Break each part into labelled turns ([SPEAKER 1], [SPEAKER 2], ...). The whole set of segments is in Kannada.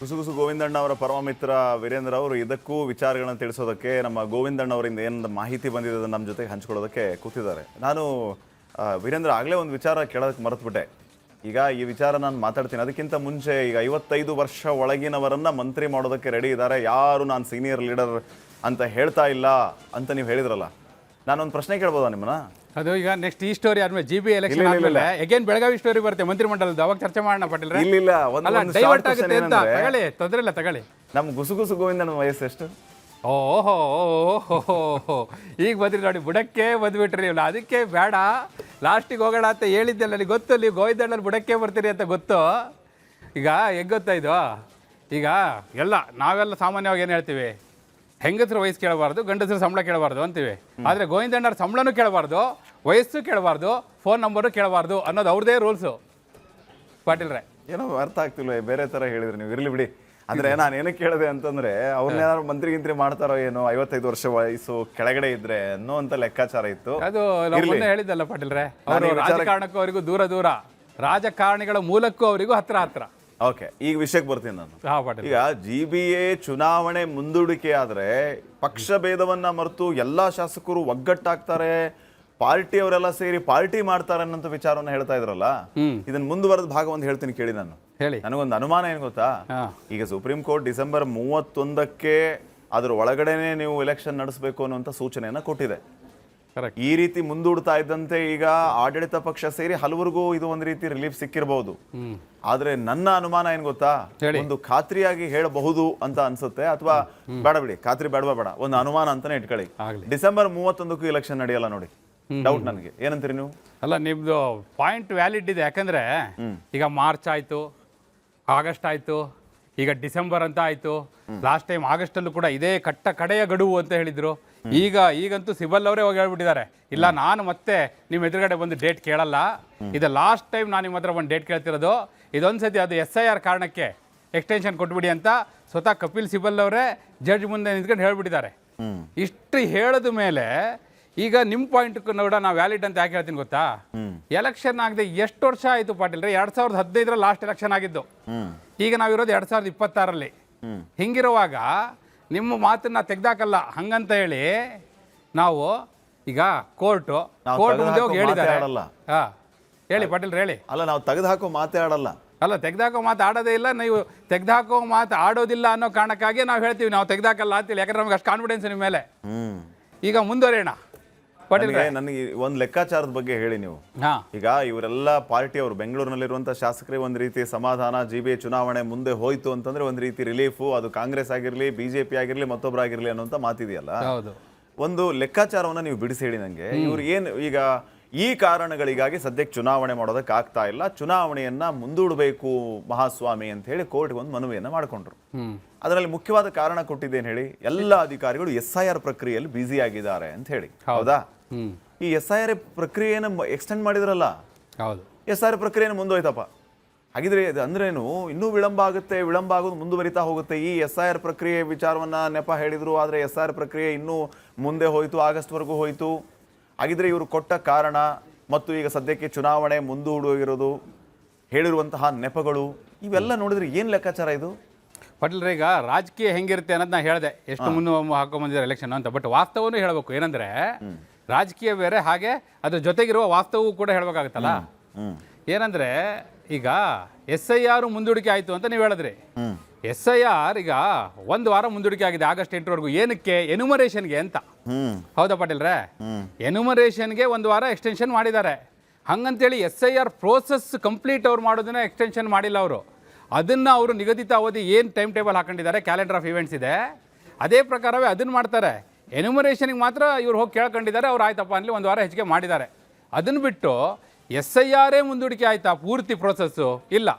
[SPEAKER 1] ಗುಸುಗುಸು ಗೋವಿಂದಣ್ಣ ಅವರ ಪರಮ ಮಿತ್ರ ವೀರೇಂದ್ರ ಅವರು ಇದಕ್ಕೂ ವಿಚಾರಗಳನ್ನು ತಿಳಿಸೋದಕ್ಕೆ ನಮ್ಮ ಗೋವಿಂದಣ್ಣ ಅವರಿಂದ ಏನು ಮಾಹಿತಿ ಬಂದಿದೆ ಅದನ್ನು ನಮ್ಮ ಜೊತೆಗೆ ಹಂಚ್ಕೊಳ್ಳೋದಕ್ಕೆ ಕೂತಿದ್ದಾರೆ. ನಾನು ವೀರೇಂದ್ರ ಆಗಲೇ ಒಂದು ವಿಚಾರ ಕೇಳೋದಕ್ಕೆ ಮರೆತುಬಿಟ್ಟೆ. ಈಗ ಈ ವಿಚಾರ ನಾನು ಮಾತಾಡ್ತೀನಿ. ಅದಕ್ಕಿಂತ ಮುಂಚೆ ಈಗ 55 ವರ್ಷ ಒಳಗಿನವರನ್ನ ಮಂತ್ರಿ ಮಾಡೋದಕ್ಕೆ ರೆಡಿ ಇದ್ದಾರೆ, ಯಾರು ನಾನು ಸೀನಿಯರ್ ಲೀಡರ್ ಅಂತ ಹೇಳ್ತಾ ಇಲ್ಲ ಅಂತ ನೀವು ಹೇಳಿದ್ರಲ್ಲ, ನಾನೊಂದು ಪ್ರಶ್ನೆ ಕೇಳ್ಬೋದಾ ನಿಮ್ಮನ್ನ?
[SPEAKER 2] ಅದು ಈಗ ನೆಕ್ಸ್ಟ್ ಈ ಸ್ಟೋರಿ ಆದ್ಮೇಲೆ GB ಎಲೆಕ್ಷನ್ ಆದ್ಮೇಲೆ ಅಗೇನ್ ಬೆಳಗಾವಿ ಸ್ಟೋರಿ ಬರುತ್ತೆ ಮಂತ್ರಿಮಂಡಲದ, ಅವಾಗ ಚರ್ಚೆ ಮಾಡೋಣ ಪಾಟೀಲ್.
[SPEAKER 1] ಇಲ್ಲ
[SPEAKER 2] ಡೈವರ್ಟ್ ಆಗುತ್ತೆ ಅಂತ ತಗೊಳ್ಳಿ, ತೊಂದ್ರೆ ಇಲ್ಲ ತಗೊಳ್ಳಿ.
[SPEAKER 1] ನಮ್ಮ ಗುಸುಗುಸು ಗೋವಿಂದನ ವಯಸ್ಸು ಎಷ್ಟು?
[SPEAKER 2] ಓಹೋ ಈಗ ಬಂದ್ರಿ ನೋಡಿ, ಬುಡಕ್ಕೆ ಬಂದ್ಬಿಟ್ರಿ ನೀವು. ಅದಕ್ಕೆ ಬೇಡ, ಲಾಸ್ಟಿಗೆ ಹೋಗೋಣ ಅಂತ ಹೇಳಿದ್ದೆಲ್ಲ ನನಗೆ ಗೊತ್ತು. ನೀವು ಗೋವಿಂದಣ್ಣಲ್ಲಿ ಬುಡಕ್ಕೆ ಬರ್ತೀರಿ ಅಂತ ಗೊತ್ತು. ಈಗ ಹೆಂಗೆ ಗೊತ್ತಾ ಇದು, ಈಗ ನಾವೆಲ್ಲ ಸಾಮಾನ್ಯವಾಗಿ ಏನು ಹೇಳ್ತೀವಿ, ಹೆಂಗಸರು ವಯಸ್ಸು ಕೇಳಬಾರ್ದು, ಗಂಡಸರು ಸಂಬಳ ಕೇಳಬಾರ್ದು ಅಂತೀವಿ. ಆದರೆ ಗೋವಿಂದಣ್ಣರ ಸಂಬಳನೂ ಕೇಳಬಾರ್ದು, ವಯಸ್ಸು ಕೇಳಬಾರ್ದು, ಫೋನ್ ನಂಬರು ಕೇಳಬಾರ್ದು ಅನ್ನೋದು ಅವ್ರದೇ ರೂಲ್ಸು ಪಾಟೀಲ್ರೆ.
[SPEAKER 1] ಏನೋ ಅರ್ಥ ಆಗ್ತಿಲ್ವ, ಬೇರೆ ಥರ ಹೇಳಿದ್ರಿ ನೀವು. ಇರಲಿ ಬಿಡಿ. ಅಂದರೆ ನಾನು ಏನಕ್ಕೆ ಕೇಳಿದೆ ಅಂತಂದರೆ, ಅವ್ರನ್ನೇನಾದ್ರು ಮಂತ್ರಿ ಮಾಡ್ತಾರೋ ಏನೋ, 55 ವರ್ಷ ವಯಸ್ಸು ಕೆಳಗಡೆ ಇದ್ರೆ ಅನ್ನೋ ಅಂತ ಲೆಕ್ಕಾಚಾರ ಇತ್ತು.
[SPEAKER 2] ಅದು ಮೊನ್ನೆ ಹೇಳಿದ್ದಲ್ಲ ಪಾಟೀಲ್ರೆ, ಅವರು ರಾಜಕಾರಣಕ್ಕೂ ಅವರಿಗೂ ದೂರ, ರಾಜಕಾರಣಿಗಳ ಮೂಲಕ್ಕೂ ಅವರಿಗೂ ಹತ್ರ.
[SPEAKER 1] ಓಕೆ, ಈಗ ವಿಷಯಕ್ಕೆ ಬರ್ತೀನಿ ನಾನು. ಈಗ GBA ಚುನಾವಣೆ ಮುಂದೂಡಿಕೆ ಆದ್ರೆ ಪಕ್ಷ ಭೇದವನ್ನ ಮರೆತು ಎಲ್ಲಾ ಶಾಸಕರು ಒಗ್ಗಟ್ಟಾಗ್ತಾರೆ, ಪಾರ್ಟಿ ಅವರೆಲ್ಲ ಸೇರಿ ಪಾರ್ಟಿ ಮಾಡ್ತಾರೆ ಅನ್ನೋ ವಿಚಾರವನ್ನ ಹೇಳ್ತಾ ಇದ್ರಲ್ಲ, ಇದನ್ನ ಮುಂದುವರೆದ ಭಾಗ ಒಂದು ಹೇಳ್ತೀನಿ ಕೇಳಿ. ನನಗೊಂದು ಅನುಮಾನ ಏನು ಗೊತ್ತಾ, ಈಗ ಸುಪ್ರೀಂ ಕೋರ್ಟ್ ಡಿಸೆಂಬರ್ 31ಕ್ಕೆ ಅದ್ರ ಒಳಗಡೆನೆ ನೀವು ಎಲೆಕ್ಷನ್ ನಡೆಸಬೇಕು ಅನ್ನುವಂಥ ಸೂಚನೆಯನ್ನ ಕೊಟ್ಟಿದೆ. ಈ ರೀತಿ ಮುಂದೂಡ್ತಾ ಇದ್ದಂತೆ ಈಗ ಆಡಳಿತ ಪಕ್ಷ ಸೇರಿ ಹಲವರಿಗೂ ಇದು ಒಂದು ರೀತಿ ರಿಲೀಫ್ ಸಿಕ್ಕಿರಬಹುದು. ಆದ್ರೆ ನನ್ನ ಅನುಮಾನ ಏನ್ ಗೊತ್ತಾ, ಒಂದು ಖಾತ್ರಿಯಾಗಿ ಹೇಳಬಹುದು ಅಂತ ಅನ್ಸುತ್ತೆ, ಅಥವಾ ಬೇಡ ಬಿಡಿ, ಖಾತ್ರಿ ಬೇಡ, ಒಂದು ಅನುಮಾನ ಅಂತಾನೆ ಇಟ್ಕೊಳ್ಳಿ. ಡಿಸೆಂಬರ್ 31ಕ್ಕೂ ಎಲೆಕ್ಷನ್ ನಡೆಯಲ್ಲ ನೋಡಿ, ಡೌಟ್ ನನಗೆ. ಏನಂತೀರಿ ನೀವು? ಅಲ್ಲ,
[SPEAKER 2] ನಿಮ್ದು ಪಾಯಿಂಟ್ ವ್ಯಾಲಿಡ್ ಇದೆ. ಯಾಕಂದ್ರೆ ಈಗ ಮಾರ್ಚ್ ಆಯ್ತು, ಆಗಸ್ಟ್ ಆಯ್ತು, ಈಗ ಡಿಸೆಂಬರ್ ಅಂತ ಆಯ್ತು. ಲಾಸ್ಟ್ ಟೈಮ್ ಆಗಸ್ಟಲ್ಲೂ ಕೂಡ ಇದೇ ಕಡೆಯ ಗಡುವು ಅಂತ ಹೇಳಿದ್ರು. ಈಗಂತೂ ಸಿಬಲ್ ಅವರೇ ಹೋಗಿ ಹೇಳ್ಬಿಟ್ಟಿದ್ದಾರೆ, ಇಲ್ಲ ನಾನು ಮತ್ತೆ ನಿಮ್ಮ ಎದುರುಗಡೆ ಬಂದು ಡೇಟ್ ಕೇಳಲ್ಲ, ಇದು ಲಾಸ್ಟ್ ಟೈಮ್ ನಾನು ನಿಮ್ಮ ಹತ್ರ ಒಂದು ಡೇಟ್ ಕೇಳ್ತಿರೋದು, ಇದೊಂದ್ಸತಿ ಅದು SIR ಕಾರಣಕ್ಕೆ ಎಕ್ಸ್ಟೆನ್ಷನ್ ಕೊಟ್ಬಿಡಿ ಅಂತ ಸ್ವತಃ ಕಪಿಲ್ ಸಿಬಲ್ ಅವರೇ ಜಡ್ಜ್ ಮುಂದೆ ನಿಂತ್ಕೊಂಡು ಹೇಳ್ಬಿಟ್ಟಿದ್ದಾರೆ. ಇಷ್ಟು ಹೇಳಿದ ಮೇಲೆ ಈಗ ನಿಮ್ಮ ಪಾಯಿಂಟ್ ನೋಡ ನಾವು ವ್ಯಾಲಿಡ್ ಅಂತ ಯಾಕೆ ಹೇಳ್ತೀನಿ ಗೊತ್ತಾ, ಎಲೆಕ್ಷನ್ ಆಗದೆ ಎಷ್ಟು ವರ್ಷ ಆಯ್ತು ಪಾಟೀಲ್ರೆ? 2015 ಲಾಸ್ಟ್ ಎಲೆಕ್ಷನ್ ಆಗಿದ್ದು, ಈಗ ನಾವಿರೋದು 2026. ಹಿಂಗಿರುವಾಗ ನಿಮ್ಮ ಮಾತನ್ನ ತೆಗ್ದಾಕಲ್ಲ ಹಂಗಂತ ಹೇಳಿ ನಾವು ಈಗ ಕೋರ್ಟ್ ಮುಂದೆ ಹೋಗಿ ಹೇಳಿದ್ದಾರೆ. ಹೇಳಿ ಪಾಟೀಲ್ ಹೇಳಿ.
[SPEAKER 1] ಅಲ್ಲ, ನಾವು ತೆಗೆದುಹಾಕೋ ಮಾತೇ ಆಡಲ್ಲ.
[SPEAKER 2] ಅಲ್ಲ, ತೆಗ್ದಾಕೋ ಮಾತು ಆಡೋದೇ ಇಲ್ಲ. ನೀವು ತೆಗ್ದಾಕೋ ಮಾತು ಆಡೋದಿಲ್ಲ ಅನ್ನೋ ಕಾರಣಕ್ಕಾಗಿ ನಾವು ಹೇಳ್ತೀವಿ ನಾವು ತೆಗ್ದಾಕಲ್ಲ ಅಂತೇಳಿ. ಯಾಕಂದ್ರೆ ನಮ್ಗೆ ಅಷ್ಟು ಕಾನ್ಫಿಡೆನ್ಸ್ ನಿಮ್ಮ ಮೇಲೆ. ಈಗ ಮುಂದುವರೆಯೋಣ ಪಾಟೀಲ್.
[SPEAKER 1] ನನಗೆ ಒಂದು ಲೆಕ್ಕಾಚಾರದ ಬಗ್ಗೆ ಹೇಳಿ ನೀವು. ಈಗ ಇವರೆಲ್ಲ ಪಾರ್ಟಿಯವರು ಬೆಂಗಳೂರಿನಲ್ಲಿರುವಂತಹ ಶಾಸಕರಿಗೆ ಒಂದು ರೀತಿ ಸಮಾಧಾನ, GBA ಚುನಾವಣೆ ಮುಂದೆ ಹೋಯ್ತು ಅಂತಂದ್ರೆ ಒಂದು ರೀತಿ ರಿಲೀಫು, ಅದು ಕಾಂಗ್ರೆಸ್ ಆಗಿರ್ಲಿ, BJP ಆಗಿರ್ಲಿ, ಮತ್ತೊಬ್ಬರಾಗಿರ್ಲಿ ಅನ್ನೋಂಥ ಮಾತಿದೆಯಲ್ಲ. ಒಂದು ಲೆಕ್ಕಾಚಾರವನ್ನ ನೀವು ಬಿಡಿಸಿ ಹೇಳಿ ನನಗೆ. ಇವ್ರು ಏನು ಈಗ ಈ ಕಾರಣಗಳಿಗಾಗಿ ಸದ್ಯಕ್ಕೆ ಚುನಾವಣೆ ಮಾಡೋದಕ್ಕೆ ಆಗ್ತಾ ಇಲ್ಲ, ಚುನಾವಣೆಯನ್ನ ಮುಂದೂಡಬೇಕು ಮಹಾಸ್ವಾಮಿ ಅಂತ ಹೇಳಿ ಕೋರ್ಟ್ಗೆ ಒಂದು ಮನವಿಯನ್ನ ಮಾಡಿಕೊಂಡ್ರು. ಅದರಲ್ಲಿ ಮುಖ್ಯವಾದ ಕಾರಣ ಕೊಟ್ಟಿದ್ದೇನು ಹೇಳಿ, ಎಲ್ಲ ಅಧಿಕಾರಿಗಳು SIR ಪ್ರಕ್ರಿಯೆಯಲ್ಲಿ ಬ್ಯುಸಿ ಆಗಿದ್ದಾರೆ ಅಂತ ಹೇಳಿ. ಹೌದಾ? ಈ SIR ಪ್ರಕ್ರಿಯೆಯನ್ನು ಎಕ್ಸ್ಟೆಂಡ್ ಮಾಡಿದ್ರಲ್ಲ, SIR ಪ್ರಕ್ರಿಯೆಯನ್ನು ಮುಂದೋಯ್ತಪ್ಪ. ಹಾಗಿದ್ರೆ ಅಂದ್ರೇನು, ಇನ್ನೂ ವಿಳಂಬ ಆಗೋದು ಮುಂದುವರಿತಾ ಹೋಗುತ್ತೆ. ಈ SIR ಪ್ರಕ್ರಿಯೆ ವಿಚಾರವನ್ನ ನೆಪ ಹೇಳಿದ್ರು, ಆದ್ರೆ SIR ಪ್ರಕ್ರಿಯೆ ಇನ್ನೂ ಮುಂದೆ ಹೋಯ್ತು, ಆಗಸ್ಟ್ವರೆಗೂ ಹೋಯ್ತು. ಹಾಗಿದ್ರೆ ಇವರು ಕೊಟ್ಟ ಕಾರಣ ಮತ್ತು ಈಗ ಸದ್ಯಕ್ಕೆ ಚುನಾವಣೆ ಮುಂದೂಡಿರೋದು, ಹೇಳಿರುವಂತಹ ನೆಪಗಳು, ಇವೆಲ್ಲ ನೋಡಿದ್ರೆ ಏನು ಲೆಕ್ಕಾಚಾರ ಇದು
[SPEAKER 2] ಪಾಟೀಲ್ರೆ? ಈಗ ರಾಜಕೀಯ ಹೆಂಗಿರುತ್ತೆ ಅನ್ನೋದು ನಾನು ಹೇಳಿದೆ, ಎಷ್ಟು ಮುಂದೆ ಹಾಕೊಂಡ್ಬಂದಿದ್ದಾರೆ ಎಲೆಕ್ಷನ್ ಅಂತ. ಬಟ್ ವಾಸ್ತವನೂ ಹೇಳಬೇಕು. ಏನಂದ್ರೆ ರಾಜಕೀಯ ಬೇರೆ, ಹಾಗೆ ಅದ್ರ ಜೊತೆಗಿರುವ ವಾಸ್ತವೂ ಕೂಡ ಹೇಳಬೇಕಾಗುತ್ತಲ್ಲ. ಏನಂದ್ರೆ ಈಗ SIR ಮುಂದೂಡಿಕೆ ಆಯಿತು ಅಂತ ನೀವು ಹೇಳಿದ್ರಿ. SIR ಈಗ 1 ವಾರ ಮುಂದೂಡಿಕೆ ಆಗಿದೆ, ಆಗಸ್ಟ್ 8ರವರೆಗೂ. ಏನಕ್ಕೆ? ಎನ್ಯುಮರೇಷನ್ಗೆ ಅಂತ. ಹೌದಾ ಪಾಟೀಲ್ರೆ? ಎನ್ಯುಮರೇಷನ್ಗೆ 1 ವಾರ ಎಕ್ಸ್ಟೆನ್ಷನ್ ಮಾಡಿದ್ದಾರೆ. ಹಂಗಂತೇಳಿ SIR ಪ್ರೋಸೆಸ್ ಕಂಪ್ಲೀಟ್ ಅವ್ರು ಮಾಡೋದನ್ನ ಎಕ್ಸ್ಟೆನ್ಷನ್ ಮಾಡಿಲ್ಲ ಅವರು. ಅದನ್ನು ಅವರು ನಿಗದಿತ ಅವಧಿ ಏನು ಟೈಮ್ ಟೇಬಲ್ ಹಾಕೊಂಡಿದ್ದಾರೆ, ಕ್ಯಾಲೆಂಡರ್ ಆಫ್ ಇವೆಂಟ್ಸ್ ಇದೆ, ಅದೇ ಪ್ರಕಾರವೇ ಅದನ್ನು ಮಾಡ್ತಾರೆ. ಎನ್ಯುಮರೇಷನ್ಗೆ ಮಾತ್ರ ಇವ್ರು ಹೋಗಿ ಕೇಳ್ಕೊಂಡಿದ್ದಾರೆ, ಅವ್ರು ಆಯ್ತಪ್ಪ ಅಲ್ಲಿ 1 ವಾರ ಹೆಚ್ಚಿಗೆ ಮಾಡಿದ್ದಾರೆ. ಅದನ್ನು ಬಿಟ್ಟು SIR ಮುಂದೂಡಿಕೆ ಆಯ್ತಾ ಪೂರ್ತಿ ಪ್ರೋಸೆಸ್ಸು? ಇಲ್ಲ,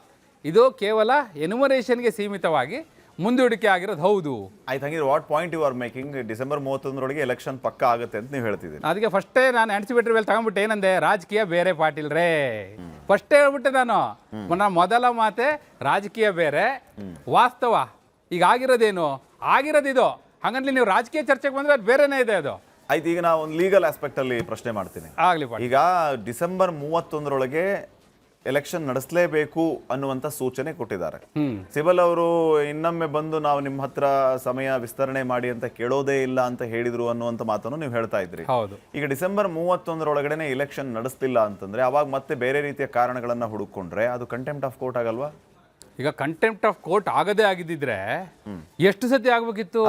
[SPEAKER 2] ಇದು ಕೇವಲ ಎನ್ಯುಮರೇಷನ್ಗೆ ಸೀಮಿತವಾಗಿ ಮುಂದೂಡಿಕೆ ಆಗಿರೋದು. ಹೌದು,
[SPEAKER 1] ಆಯ್ತು. ಹಂಗಿದ್ರೆ what point you are making? December 31ರೊಳಗೆ ಎಲೆಕ್ಷನ್ ಪಕ್ಕ ಆಗುತ್ತೆ ಅಂತ ನೀವು ಹೇಳ್ತಿದ್ದೀರಿ.
[SPEAKER 2] ಅದಕ್ಕೆ ಫಸ್ಟೇ ನಾನು ಆಂಟಿಸಿಪೇಟರಿ ವೇಲ್ ತಗೊಂಡ್ಬಿಟ್ಟು ಏನಂದೆ, ರಾಜಕೀಯ ಬೇರೆ ಪಾಟೀಲ್ರೇ, ಫಸ್ಟೇ ಹೇಳ್ಬಿಟ್ಟೆ ನಾನು. ಮೊದಲ ಮಾತೆ ರಾಜಕೀಯ ಬೇರೆ, ವಾಸ್ತವ ಈಗ ಆಗಿರೋದೇನು ಆಗಿರೋದಿದು. ಹಾಗಂದ್ರೆ ನೀವು ರಾಜಕೀಯ ಚರ್ಚೆಗೆ ಬಂದ್ರೆ ಅದು ಬೇರೆನೇ ಇದೆ. ಅದು
[SPEAKER 1] ಆಯ್ತು. ಈಗ ನಾವು ಒಂದು ಲೀಗಲ್ ಆಸ್ಪೆಕ್ಟ್ ಅಲ್ಲಿ ಪ್ರಶ್ನೆ ಮಾಡ್ತೀನಿ.
[SPEAKER 2] ಆಗ್ಲಿ.
[SPEAKER 1] ಈಗ ಡಿಸೆಂಬರ್ 31ರೊಳಗೆ ಎಲೆಕ್ಷನ್ ನಡೆಸಲೇಬೇಕು ಅನ್ನುವಂತ ಸೂಚನೆ ಕೊಟ್ಟಿದ್ದಾರೆ. ಸಿಬಲ್ ಅವರು ಇನ್ನೊಮ್ಮೆ ಬಂದು ನಾವು ನಿಮ್ಮ ಹತ್ರ ಸಮಯ ವಿಸ್ತರಣೆ ಮಾಡಿ ಅಂತ ಕೇಳೋದೇ ಇಲ್ಲ ಅಂತ ಹೇಳಿದ್ರು ಅನ್ನುವಂತ ಮಾತನ್ನು ನೀವು ಹೇಳ್ತಾ ಇದ್ರಿ.
[SPEAKER 2] ಹೌದು.
[SPEAKER 1] ಈಗ ಡಿಸೆಂಬರ್ 31 ಎಲೆಕ್ಷನ್ ನಡೆಸಲಿಲ್ಲ ಅಂತಂದ್ರೆ ಅವಾಗ ಮತ್ತೆ ಬೇರೆ ರೀತಿಯ ಕಾರಣಗಳನ್ನ ಹುಡುಕೊಂಡ್ರೆ ಅದು ಕಂಟೆಂಪ್ಟ್ ಆಫ್ ಕೋರ್ಟ್ ಆಗಲ್ವಾ?
[SPEAKER 2] ಈಗ ಕಂಟೆಂಪ್ಟ್ ಆಫ್ ಕೋರ್ಟ್ ಆಗದೇ ಆಗಿದ್ದಿದ್ರೆ ಎಷ್ಟು ಸತಿ ಆಗ್ಬೇಕಿತ್ತು?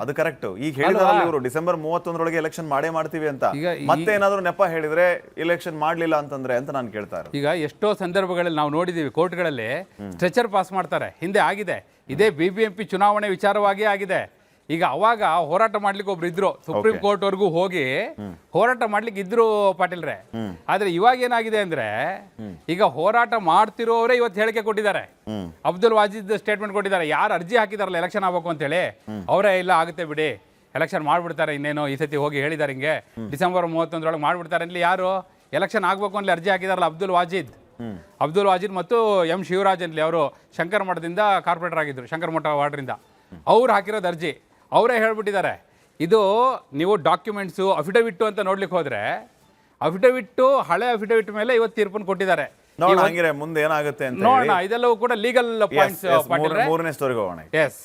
[SPEAKER 1] ಅದು ಕರೆಕ್ಟ್. ಈಗ ಹೇಳಿದ್ರಲ್ಲ ಇವರು ಡಿಸೆಂಬರ್ 31 ಎಲೆಕ್ಷನ್ ಮಾಡೇ ಮಾಡ್ತೀವಿ ಅಂತ, ಮತ್ತೆ ಏನಾದ್ರು ನೆಪ ಹೇಳಿದ್ರೆ ಎಲೆಕ್ಷನ್ ಮಾಡ್ಲಿಲ್ಲ ಅಂತಂದ್ರೆ ಅಂತ ನಾನು ಕೇಳ್ತಾ ಇರೋದು.
[SPEAKER 2] ಈಗ ಎಷ್ಟೋ ಸಂದರ್ಭಗಳಲ್ಲಿ ನಾವು ನೋಡಿದೀವಿ, ಕೋರ್ಟ್ಗಳಲ್ಲಿ ಸ್ಟ್ರೆಚರ್ ಪಾಸ್ ಮಾಡ್ತಾರೆ. ಹಿಂದೆ ಆಗಿದೆ, ಇದೇ BBMP ಚುನಾವಣೆ ವಿಚಾರವಾಗಿ ಆಗಿದೆ. ಈಗ ಅವಾಗ ಹೋರಾಟ ಮಾಡ್ಲಿಕ್ಕೆ ಒಬ್ರು ಇದ್ರು, ಸುಪ್ರೀಂ ಕೋರ್ಟ್ ವರ್ಗೂ ಹೋಗಿ ಹೋರಾಟ ಮಾಡ್ಲಿಕ್ಕೆ ಇದ್ರು ಪಾಟೀಲ್ರೆ. ಆದ್ರೆ ಇವಾಗ ಏನಾಗಿದೆ ಅಂದ್ರೆ ಈಗ ಹೋರಾಟ ಮಾಡ್ತಿರೋರೇ ಇವತ್ತು ಹೇಳಿಕೆ ಕೊಟ್ಟಿದ್ದಾರೆ. ಅಬ್ದುಲ್ ವಾಜಿದ್ ಸ್ಟೇಟ್ಮೆಂಟ್ ಕೊಟ್ಟಿದ್ದಾರೆ. ಯಾರು ಅರ್ಜಿ ಹಾಕಿದಾರಲ್ಲ ಎಲೆಕ್ಷನ್ ಆಗ್ಬೇಕು ಅಂತ ಹೇಳಿ, ಅವರೇ ಇಲ್ಲ ಆಗುತ್ತೆ ಬಿಡಿ ಎಲೆಕ್ಷನ್ ಮಾಡ್ಬಿಡ್ತಾರೆ, ಇನ್ನೇನು ಈ ಸತಿ ಹೋಗಿ ಹೇಳಿದ್ದಾರೆ ಹಿಂಗೆ ಡಿಸೆಂಬರ್ 31 ಮಾಡ್ಬಿಡ್ತಾರೆ ಅಂತ. ಯಾರು ಎಲೆಕ್ಷನ್ ಆಗ್ಬೇಕು ಅಂತ ಅರ್ಜಿ ಹಾಕಿದಾರಲ್ಲ ಅಬ್ದುಲ್ ವಾಜಿದ್ ಮತ್ತು M ಶಿವರಾಜ್ ಅಂತಲಿ, ಅವರು ಶಂಕರ ಮಠದಿಂದ ಕಾರ್ಪೊರೇಟರ್ ಆಗಿದ್ರು, ಶಂಕರ ಮಠ ವಾರ್ಡ್ರಿಂದ. ಅವ್ರು ಹಾಕಿರೋದು ಅರ್ಜಿ ಅವರೇ ಹೇಳ್ಬಿಟ್ಟಿದ್ದಾರೆ. ಇದು ನೀವು ಡಾಕ್ಯುಮೆಂಟ್ಸು ಅಫಿಡವಿಟ್ಟು ಅಂತ ನೋಡ್ಲಿಕ್ಕೆ ಹೋದ್ರೆ ಅಫಿಡವಿಟ್ಟು, ಹಳೆ ಅಫಿಡವಿಟ್ ಮೇಲೆ ಇವತ್ತು ತೀರ್ಪನ್ನು ಕೊಟ್ಟಿದ್ದಾರೆ.
[SPEAKER 1] ಮುಂದೆ ಏನಾಗುತ್ತೆ ಅಂತ
[SPEAKER 2] ನೋಡೋಣ. ಇದೆಲ್ಲವೂ ಕೂಡ ಲೀಗಲ್ ಪಾಯಿಂಟ್ಸ್.
[SPEAKER 1] ಮೂರನೇ ಸ್ಟೋರಿಗೆ ಹೋಗೋಣ.
[SPEAKER 2] ಎಸ್.